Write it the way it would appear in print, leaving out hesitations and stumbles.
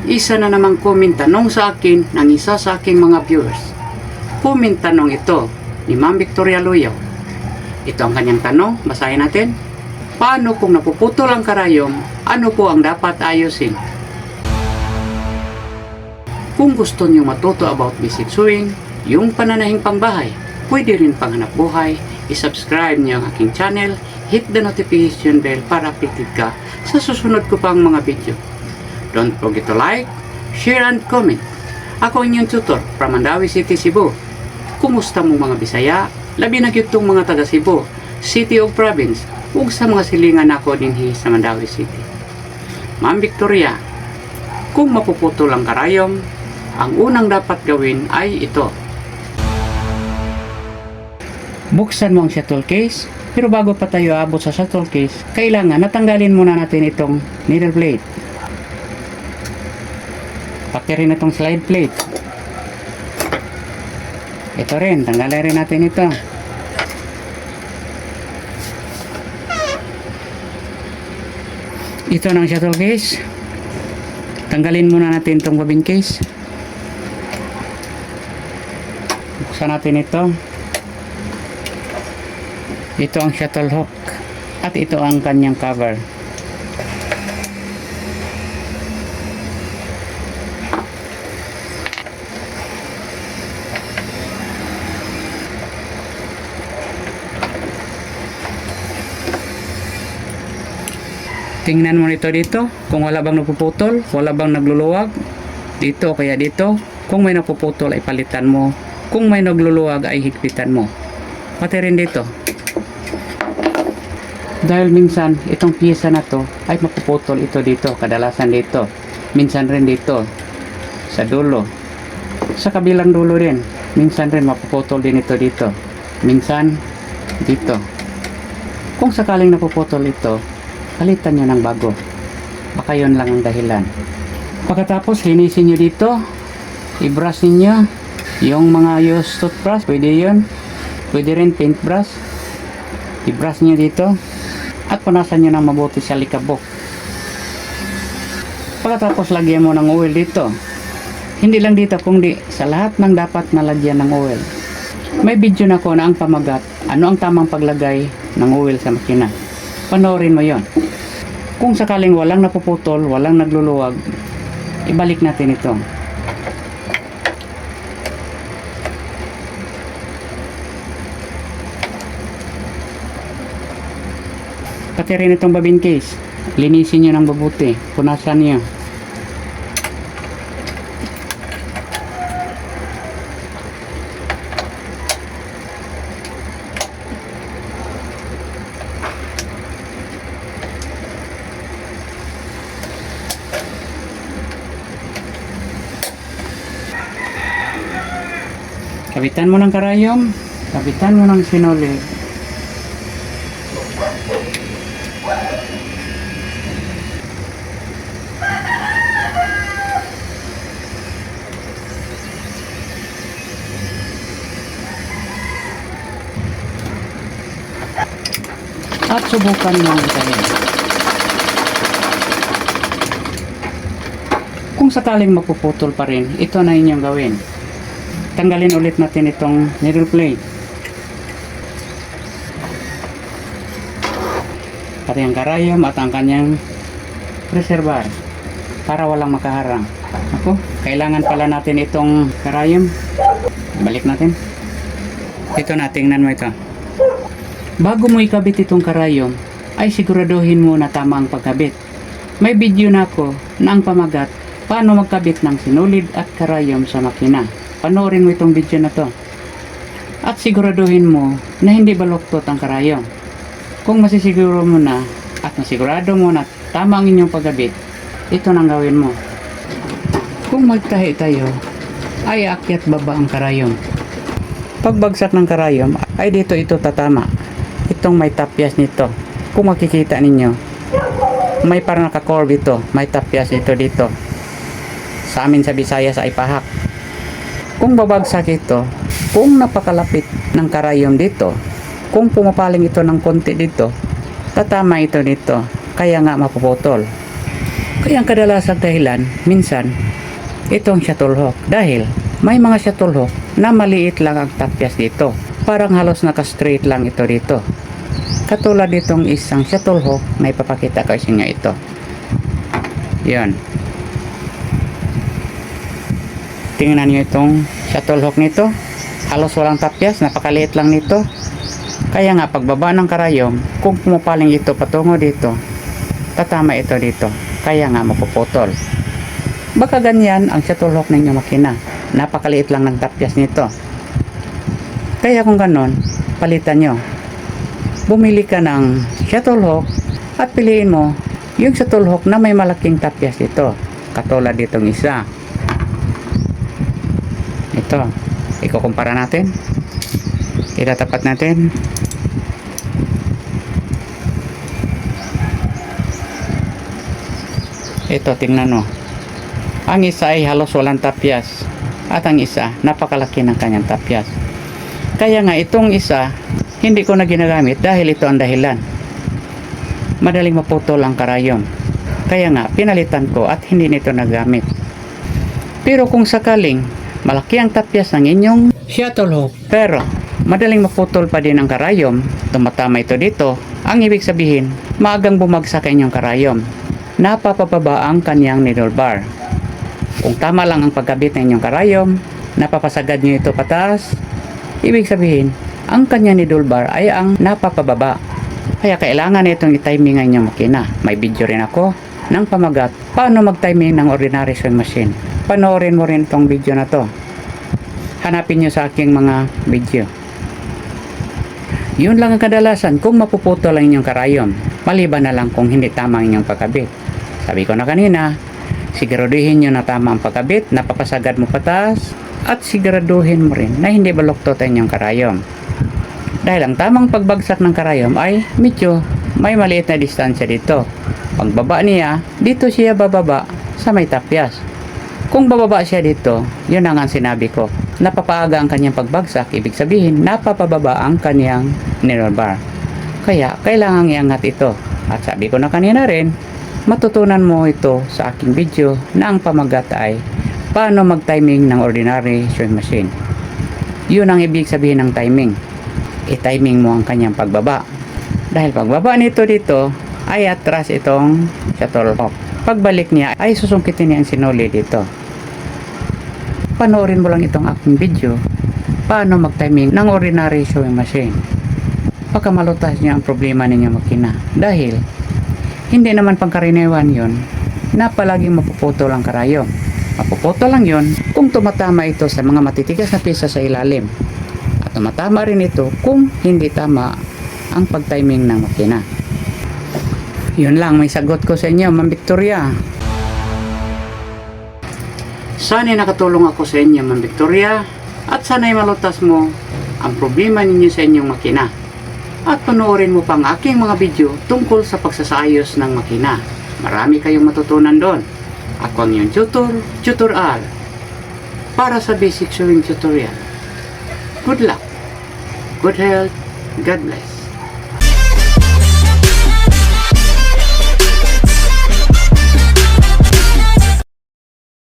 Isa na namang comment tanong sa akin ng isa sa aking mga viewers. Comment tanong ito ni Ma'am Victoria Luyo. Ito ang kanyang tanong, basahin natin. Paano kung napuputol ang karayom, ano po ang dapat ayusin? Kung gusto niyo matuto about basic sewing, yung pananahing pangbahay, pwede rin panghanap buhay, isubscribe niyo ang aking channel, hit the notification bell para updated ka sa susunod ko pang mga video. Don't forget to like, share and comment. Ako inyong tutor from Mandawi City, Cebu. Kumusta mo mga Bisaya? Labi na gyud mga taga Cebu, City of Province, ug sa mga silingan ako dinhi sa Mandawi City. Ma'am Victoria, kung mapuputol ang karayom, ang unang dapat gawin ay ito. Buksan mo ang shuttle case, pero bago pa tayo abot sa shuttle case, kailangan natanggalin muna natin itong needle plate. Pati rin itong slide plate. Ito rin, tanggalin rin natin ito. Ito ng shuttle case. Tanggalin muna natin itong bobbin case. Buksan natin ito. Ito ang shuttle hook. At ito ang kanyang cover. Tingnan mo nito dito, kung wala bang napuputol, wala bang nagluluwag, dito o kaya dito. Kung may napuputol ay palitan mo, kung may nagluluwag ay higpitan mo. Pati rin dito. Dahil minsan, itong piyesa na to ay mapuputol ito dito, kadalasan dito. Minsan rin dito, sa dulo. Sa kabilang dulo rin, minsan rin mapuputol din ito dito. Minsan, dito. Kung sakaling napuputol ito, palitan nyo ng bago. Baka yun lang ang dahilan. Pagkatapos, linisin nyo dito. I-brush ninyo. Yung mga used toothbrush, pwede yun. Pwede rin paintbrush. I-brush nyo dito. At punasan nyo ng mabuti sa likabok. Pagkatapos, lagyan mo ng oil dito. Hindi lang dito, kundi sa lahat ng dapat nalagyan ng oil. May video na ko na ang pamagat. Ano ang tamang paglagay ng oil sa makina. Panoorin mo yon. Kung sakaling walang napuputol, walang nagluluwag, ibalik natin ito. Pati rin itong bobbin case. Linisin nyo ng mabuti. Punasan nyo. Kabitan mo ng karayom, kabitan mo ng sinole. At subukan mo ang tayo. Kung sakaling mapuputol pa rin, ito na inyong gawin. Tanggalin ulit natin itong needle plate. Pati ang karayom at ang kanyang pressure bar para walang makaharang. Ako, kailangan pala natin itong karayom. Balik natin. Ito na, tingnan mo ito. Bago mo ikabit itong karayom, ay siguraduhin mo na tama ang pagkabit. May video na ako na ang pamagat paano magkabit ng sinulid at karayom sa makina. Panoorin mo itong video na to. At siguraduhin mo na hindi baluktot ang karayom. Kung masisiguro mo na at masigurado mo na tama ang inyong pagkabit, ito nang gawin mo. Kung magtahi tayo, ay akyat baba ang karayom. Pagbagsak ng karayom, ay dito ito tatama. Itong may tapyas nito. Kung makikita ninyo, may parang naka-curve ito. May tapyas ito dito. Sa amin sa Visayas ay pahak. Kung babagsak ito, kung napakalapit ng karayom dito, kung pumapaling ito ng konti dito, tatama ito dito, kaya nga mapuputol. Kaya ang kadalasang dahilan, minsan, itong shuttle hook. Dahil may mga shuttle hook na maliit lang ang tapyas dito. Parang halos naka-straight lang ito dito. Katulad ditong isang shuttle hook na ipapakita ko sa inyo ito. Yan. Tingnan nyo itong shuttle hook nito. Halos walang tapyas, napakaliit lang nito. Kaya nga pagbaba ng karayom, kung pumapaling ito patungo dito, tatama ito dito. Kaya nga mapuputol. Baka ganyan ang shuttle hook ninyo makina. Napakaliit lang ng tapyas nito. Kaya kung ganon, palitan nyo. Bumili ka ng shuttle hook at piliin mo yung shuttle hook na may malaking tapyas dito. Katulad ditong isa. Ito. Ikukumpara natin. Itatapat natin. Ito, tingnan mo. Ang isa ay halos walang tapyas. At ang isa, napakalaki ng kanyang tapyas. Kaya nga, itong isa, hindi ko na ginagamit dahil ito ang dahilan. Madaling maputol ang karayom. Kaya nga, pinalitan ko at hindi nito nagamit. Pero kung sakaling malaki ang tapyas ng inyong shuttle hook, pero madaling maputol pa din ang karayom, tumatama ito dito, ang ibig sabihin, maagang bumagsak ang inyong karayom. Napapababa ang kanyang needle bar. Kung tama lang ang pagkabit ng inyong karayom, napapasagad nyo ito pataas, ibig sabihin, ang kanyang needle bar ay ang napapababa. Kaya kailangan itong i-timing ang inyong makina. May video rin ako ng pamagat paano mag-timing ng ordinary sewing machine. Panoorin mo rin itong video na to. Hanapin nyo sa aking mga video. Yun lang ang kadalasan kung mapuputol ang inyong karayom. Maliban na lang kung hindi tama ang inyong pagkabit. Sabi ko na kanina, siguraduhin nyo na tama ang pagkabit, napapasagad mo pataas, at siguraduhin mo rin na hindi baluktot ang inyong karayom. Dahil ang tamang pagbagsak ng karayom ay medyo may maliit na distansya dito. Pagbaba niya, dito siya bababa sa may tapyas. Kung bababa siya dito, yun ang sinabi ko. Napapaaga ang kanyang pagbagsak, ibig sabihin, napapababa ang kanyang needle bar. Kaya, kailangan iangat ito. At sabi ko na kanina rin, matutunan mo ito sa aking video na ang pamagat ay paano mag-timing ng ordinary sewing machine. Yun ang ibig sabihin ng timing. I-timing mo ang kanyang pagbaba. Dahil pagbaba nito dito, ay atras itong shuttle hook. Pagbalik niya, ay susungkitin niya ang sinuli dito. Panoorin mo lang itong aking video paano mag-timing ng ordinary sewing machine. Baka malutas niya ang problema ninyong makina. Dahil, hindi naman pangkaraniwan yon na palaging mapuputol ang karayom. Mapuputol lang yon kung tumatama ito sa mga matitigas na pisa sa ilalim. At tumatama rin ito kung hindi tama ang pag-timing ng makina. Yun lang, may sagot ko sa inyo, Ma'am Victoria. Sana'y nakatulong ako sa inyo, Ma'am Victoria. At sana'y malutas mo ang problema ninyo sa inyong makina. At panoorin mo pang aking mga video tungkol sa pagsasayos ng makina. Marami kayong matutunan doon. Ako ang iyong tutorial para sa basic sewing tutorial. Good luck, good health, God bless.